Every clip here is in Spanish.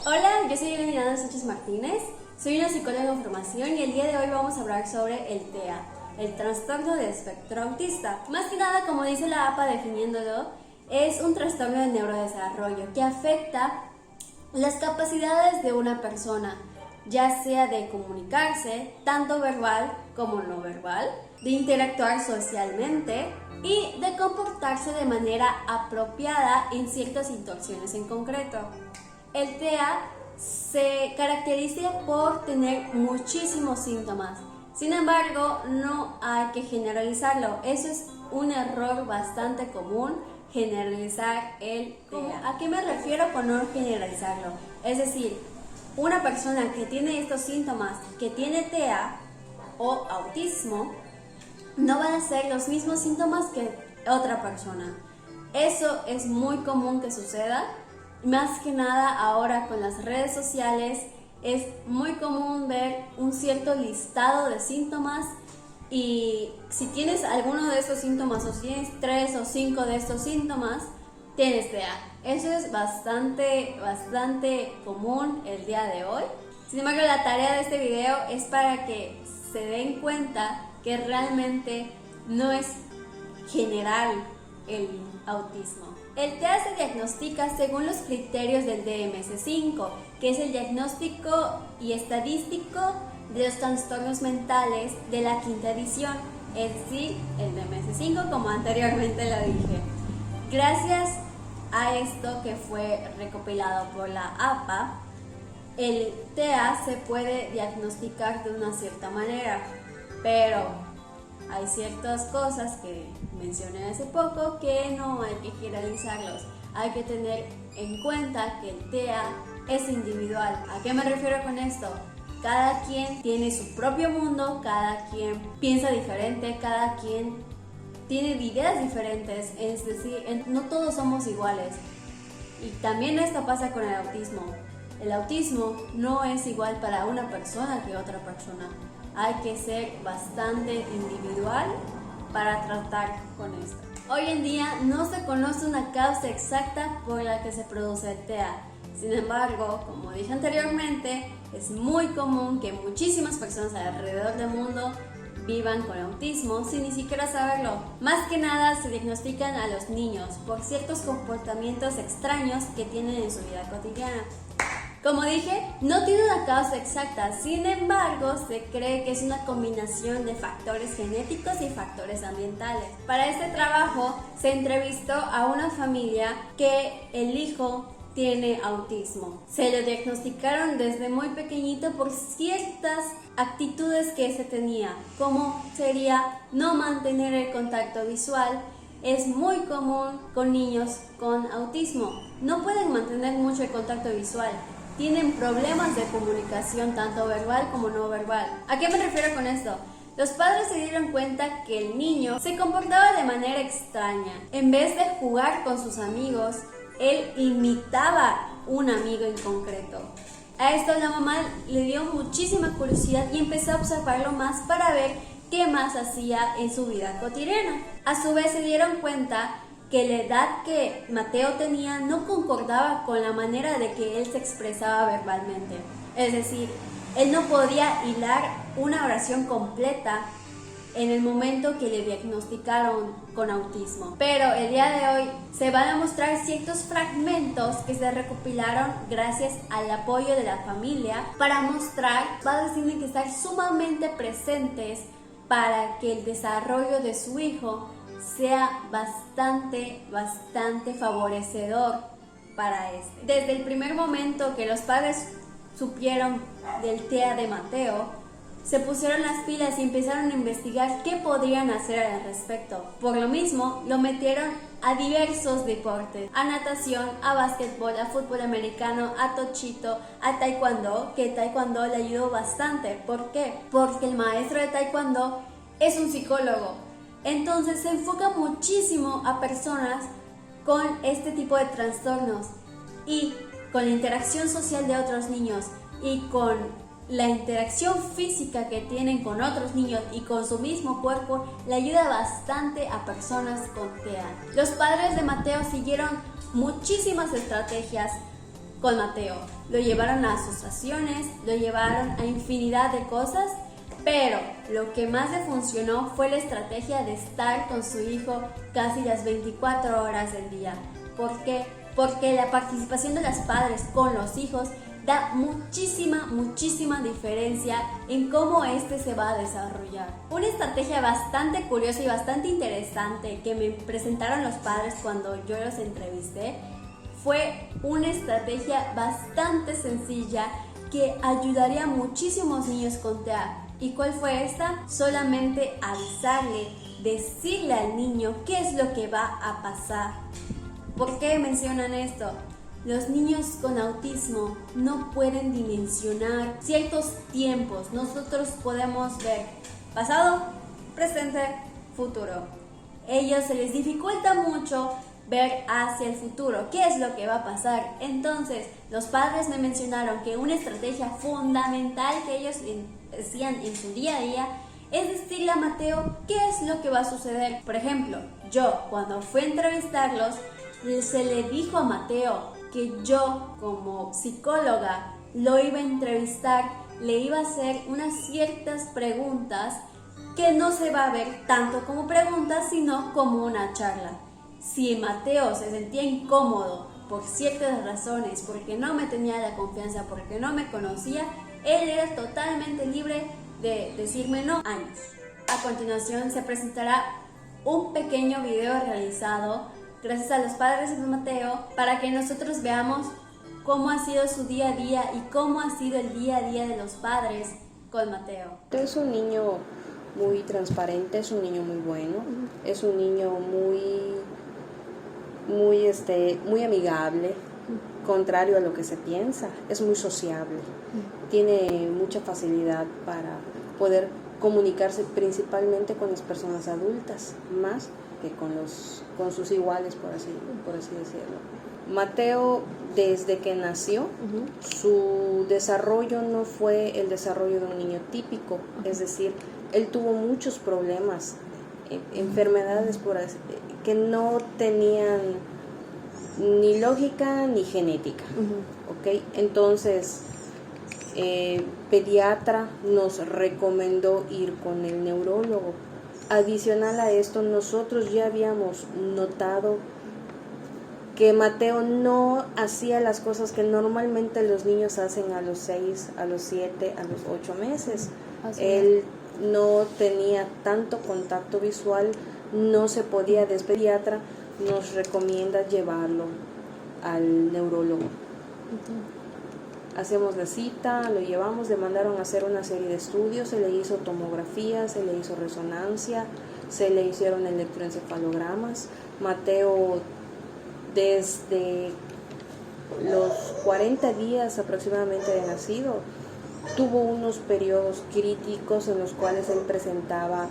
Hola, yo soy Elena Sánchez Martínez, soy una psicóloga en formación y el día de hoy vamos a hablar sobre el TEA, el trastorno del espectro autista. Más que nada, como dice la APA definiéndolo, es un trastorno del neurodesarrollo que afecta las capacidades de una persona, ya sea de comunicarse, tanto verbal como no verbal, de interactuar socialmente y de comportarse de manera apropiada en ciertas situaciones en concreto. El TEA se caracteriza por tener muchísimos síntomas. Sin embargo, no hay que generalizarlo. Eso es un error bastante común, generalizar el TEA. ¿A qué me refiero con no generalizarlo? Es decir, una persona que tiene estos síntomas, que tiene TEA o autismo, no van a ser los mismos síntomas que otra persona. Eso es muy común que suceda. Más que nada ahora con las redes sociales es muy común ver un cierto listado de síntomas y si tienes alguno de estos síntomas o si tienes 3 o 5 de estos síntomas, tienes TEA. Eso es bastante común el día de hoy. Sin embargo, la tarea de este video es para que se den cuenta que realmente no es general el autismo. El TEA se diagnostica según los criterios del DSM-5, que es el diagnóstico y estadístico de los trastornos mentales de la quinta edición, es decir, el DSM-5 como anteriormente lo dije. Gracias a esto que fue recopilado por la APA, el TEA se puede diagnosticar de una cierta manera, pero hay ciertas cosas que mencioné hace poco que no hay que generalizarlos. Hay que tener en cuenta que el TEA es individual. ¿A qué me refiero con esto? Cada quien tiene su propio mundo, cada quien piensa diferente, cada quien tiene ideas diferentes, es decir, no todos somos iguales. Y también esto pasa con el autismo. El autismo no es igual para una persona que otra persona. Hay que ser bastante individual para tratar con esto. Hoy en día no se conoce una causa exacta por la que se produce el TEA. Sin embargo, como dije anteriormente, es muy común que muchísimas personas alrededor del mundo vivan con autismo sin ni siquiera saberlo. Más que nada se diagnostican a los niños por ciertos comportamientos extraños que tienen en su vida cotidiana. Como dije, no tiene una causa exacta, sin embargo, se cree que es una combinación de factores genéticos y factores ambientales. Para este trabajo se entrevistó a una familia que el hijo tiene autismo. Se lo diagnosticaron desde muy pequeñito por ciertas actitudes que se tenía, como sería no mantener el contacto visual. Es muy común con niños con autismo. No pueden mantener mucho el contacto visual. Tienen problemas de comunicación tanto verbal como no verbal. ¿A qué me refiero con esto? Los padres se dieron cuenta que el niño se comportaba de manera extraña. En vez de jugar con sus amigos, él imitaba un amigo en concreto. A esto la mamá le dio muchísima curiosidad y empezó a observarlo más para ver qué más hacía en su vida cotidiana. A su vez se dieron cuenta que la edad que Mateo tenía no concordaba con la manera de que él se expresaba verbalmente. Es decir, él no podía hilar una oración completa en el momento que le diagnosticaron con autismo. Pero el día de hoy se van a mostrar ciertos fragmentos que se recopilaron gracias al apoyo de la familia para mostrar, padres tienen que estar sumamente presentes para que el desarrollo de su hijo sea bastante favorecedor para este. Desde el primer momento que los padres supieron del TEA de Mateo, se pusieron las pilas y empezaron a investigar qué podrían hacer al respecto. Por lo mismo, lo metieron a diversos deportes, a natación, a básquetbol, a fútbol americano, a tochito, a taekwondo, que taekwondo le ayudó bastante. ¿Por qué? Porque el maestro de taekwondo es un psicólogo. Entonces se enfoca muchísimo a personas con este tipo de trastornos y con la interacción social de otros niños y con la interacción física que tienen con otros niños y con su mismo cuerpo le ayuda bastante a personas con TEA. Los padres de Mateo siguieron muchísimas estrategias con Mateo. Lo llevaron a asociaciones, lo llevaron a infinidad de cosas, pero lo que más le funcionó fue la estrategia de estar con su hijo casi las 24 horas del día. ¿Por qué? Porque la participación de los padres con los hijos da muchísima diferencia en cómo este se va a desarrollar. Una estrategia bastante curiosa y bastante interesante que me presentaron los padres cuando yo los entrevisté fue una estrategia bastante sencilla que ayudaría a muchísimos niños con TEA. ¿Y cuál fue esta? Solamente avisarle, decirle al niño qué es lo que va a pasar. ¿Por qué mencionan esto? Los niños con autismo no pueden dimensionar ciertos tiempos. Nosotros podemos ver pasado, presente, futuro. Ellos se les dificulta mucho ver hacia el futuro, qué es lo que va a pasar. Entonces, los padres me mencionaron que una estrategia fundamental que ellos hacían en su día a día es decirle a Mateo qué es lo que va a suceder. Por ejemplo, yo cuando fui a entrevistarlos, se le dijo a Mateo que yo como psicóloga lo iba a entrevistar, le iba a hacer unas ciertas preguntas que no se va a ver tanto como preguntas, sino como una charla. Si Mateo se sentía incómodo por ciertas razones, porque no me tenía la confianza, porque no me conocía, él era totalmente libre de decirme no años. A continuación se presentará un pequeño video realizado gracias a los padres de Mateo para que nosotros veamos cómo ha sido su día a día y cómo ha sido el día a día de los padres con Mateo. Es un niño muy transparente, es un niño muy bueno, es un niño muy amigable, contrario a lo que se piensa, es muy sociable, tiene mucha facilidad para poder comunicarse principalmente con las personas adultas, más que con sus iguales, por así decirlo. Mateo, desde que nació, su desarrollo no fue el desarrollo de un niño típico, es decir, él tuvo muchos problemas, enfermedades que no tenían ni lógica ni genética, ¿ok? Entonces, pediatra nos recomendó ir con el neurólogo. Adicional a esto, nosotros ya habíamos notado que Mateo no hacía las cosas que normalmente los niños hacen a los 6, a los 7, a los 8 meses. Él no tenía tanto contacto visual, no se podía pediatra nos recomienda llevarlo al neurólogo. Hacemos la cita, lo llevamos, le mandaron a hacer una serie de estudios, se le hizo tomografía, se le hizo resonancia, se le hicieron electroencefalogramas. Mateo, desde los 40 días aproximadamente de nacido, tuvo unos periodos críticos en los cuales él presentaba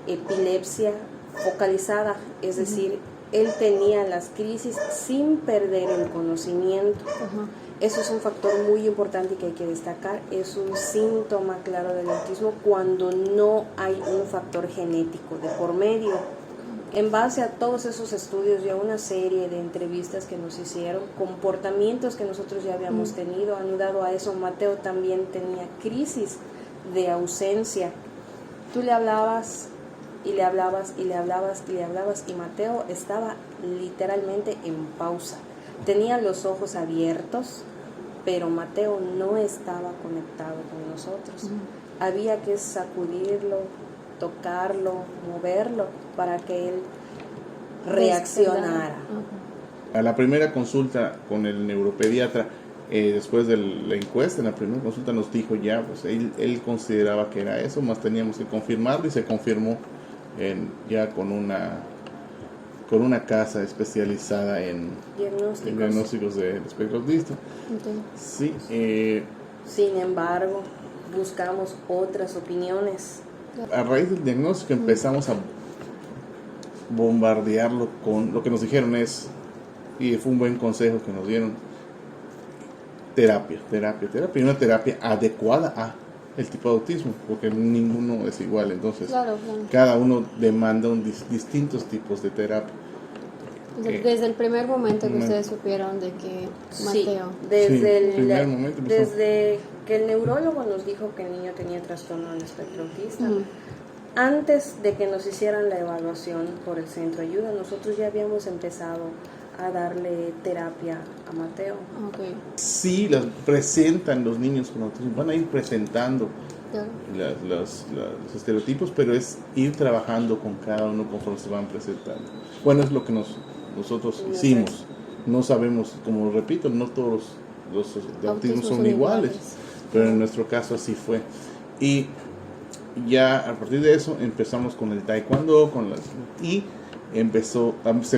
epilepsia focalizada, es decir, él tenía las crisis sin perder el conocimiento. Eso es un factor muy importante que hay que destacar, es un síntoma claro del autismo cuando no hay un factor genético de por medio. En base a todos esos estudios y a una serie de entrevistas que nos hicieron, comportamientos que nosotros ya habíamos tenido, anudado a eso, Mateo también tenía crisis de ausencia. Tú le hablabas y le hablabas y le hablabas y le hablabas y Mateo estaba literalmente en pausa. Tenía los ojos abiertos, pero Mateo no estaba conectado con nosotros. Había que sacudirlo, tocarlo, moverlo para que él reaccionara. A la primera consulta con el neuropediatra, después de la encuesta, en la primera consulta nos dijo ya, pues él consideraba que era eso, más teníamos que confirmarlo y se confirmó ya con una casa especializada en diagnósticos del espectro autista. Sí, sin embargo, buscamos otras opiniones. A raíz del diagnóstico empezamos a bombardearlo con lo que nos dijeron y fue un buen consejo que nos dieron: terapia, y una terapia adecuada a el tipo de autismo, porque ninguno es igual, entonces cada uno demanda distintos tipos de terapia. O sea, desde el primer momento que momento. ustedes supieron de que Sí, Mateo... desde, Sí, el, primer momento empezó. desde que el neurólogo nos dijo que el niño tenía trastorno del espectro autista, Ujú. antes de que nos hicieran la evaluación por el centro de ayuda, nosotros ya habíamos empezado a darle terapia a Mateo. Ok, Sí, las presentan los niños con autismo, van a ir presentando claro. los estereotipos, pero es ir trabajando con cada uno conforme se van presentando. Bueno, es lo que nosotros hicimos. No sabemos, como repito, no todos los de autismo son iguales, pero en nuestro caso así fue. Y ya a partir de eso empezamos con el taekwondo, y se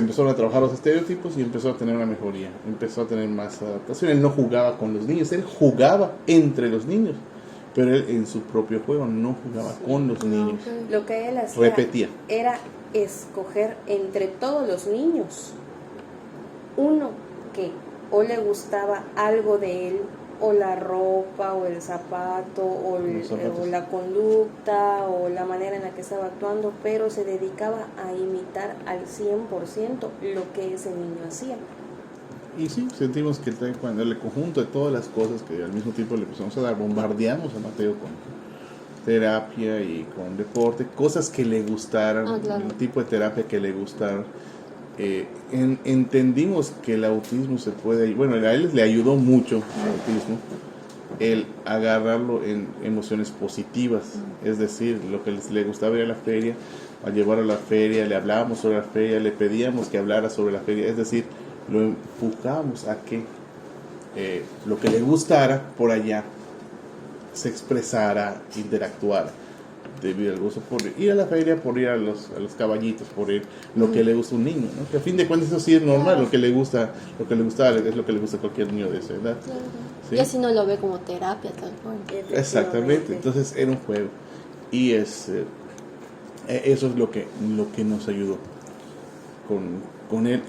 empezaron a trabajar los estereotipos y empezó a tener una mejoría, empezó a tener más adaptación. Él no jugaba con los niños, él jugaba entre los niños, pero él en su propio juego no jugaba con los niños. Ok. Lo que él hacía Repetía. era escoger entre todos los niños uno que o le gustaba algo de él, o la ropa, o el zapato, Los zapatos. o la conducta, o la manera en la que estaba actuando, pero se dedicaba a imitar al 100% lo que ese niño hacía. Y sí, sentimos que el taekwondo, el conjunto de todas las cosas que al mismo tiempo le empezamos a dar, bombardeamos a Mateo con terapia y con deporte, cosas que le gustaran, Claro. el tipo de terapia que le gustara. Entendimos que el autismo se puede, bueno, a él le ayudó mucho el autismo, el agarrarlo en emociones positivas, es decir, lo que le gustaba ir a la feria, al llevarlo a la feria, le hablábamos sobre la feria, le pedíamos que hablara sobre la feria, es decir, lo empujamos a que lo que le gustara por allá se expresara, interactuara, debido al gozo por ir a la feria, por ir a los caballitos, por ir lo que le gusta a un niño, ¿no? Que a fin de cuentas eso sí es normal, lo que le gustaba es lo que le gusta a cualquier niño de esa edad. Claro. ¿Sí? Y así no lo ve como terapia, tal cual. Exactamente, entonces era un juego y eso es lo que nos ayudó con él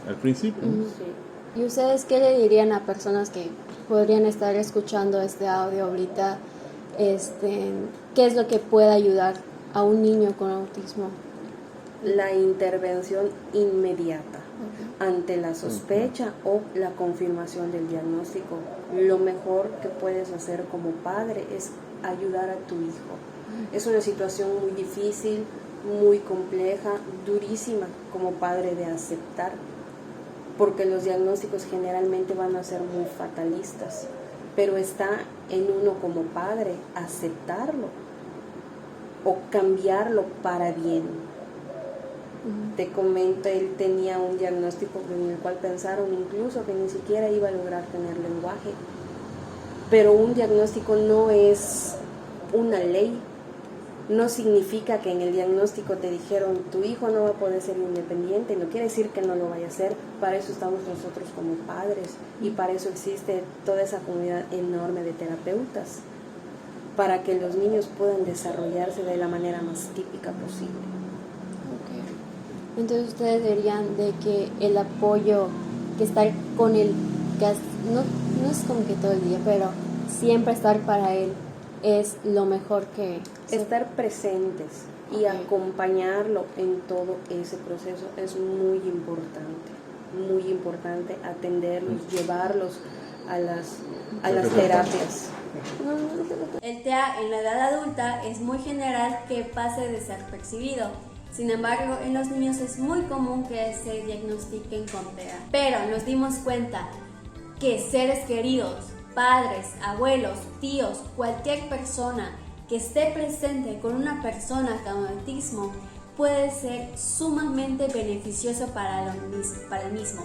al principio, ¿no? Sí. ¿Y ustedes qué le dirían a personas que podrían estar escuchando este audio ahorita? ¿Qué es lo que puede ayudar a un niño con autismo? La intervención inmediata ante la sospecha o la confirmación del diagnóstico. Lo mejor que puedes hacer como padre es ayudar a tu hijo. Es una situación muy difícil, muy compleja, durísima como padre de aceptar, porque los diagnósticos generalmente van a ser muy fatalistas, pero está en uno como padre aceptarlo o cambiarlo para bien. Te comento, él tenía un diagnóstico en el cual pensaron incluso que ni siquiera iba a lograr tener lenguaje, pero un diagnóstico no es una ley. No significa que en el diagnóstico te dijeron tu hijo no va a poder ser independiente, no quiere decir que no lo vaya a hacer. Para eso estamos nosotros como padres y para eso existe toda esa comunidad enorme de terapeutas, para que los niños puedan desarrollarse de la manera más típica posible. Okay. Entonces ustedes dirían de que el apoyo, que estar con él, no es como que todo el día, pero siempre estar para él es lo mejor que... Estar presentes y acompañarlo en todo ese proceso es muy importante atenderlos, llevarlos a las terapias. El TEA en la edad adulta es muy general que pase desapercibido. Sin embargo, en los niños es muy común que se diagnostiquen con TEA. Pero nos dimos cuenta que seres queridos, padres, abuelos, tíos, cualquier persona que esté presente con una persona con autismo puede ser sumamente beneficioso para el mismo.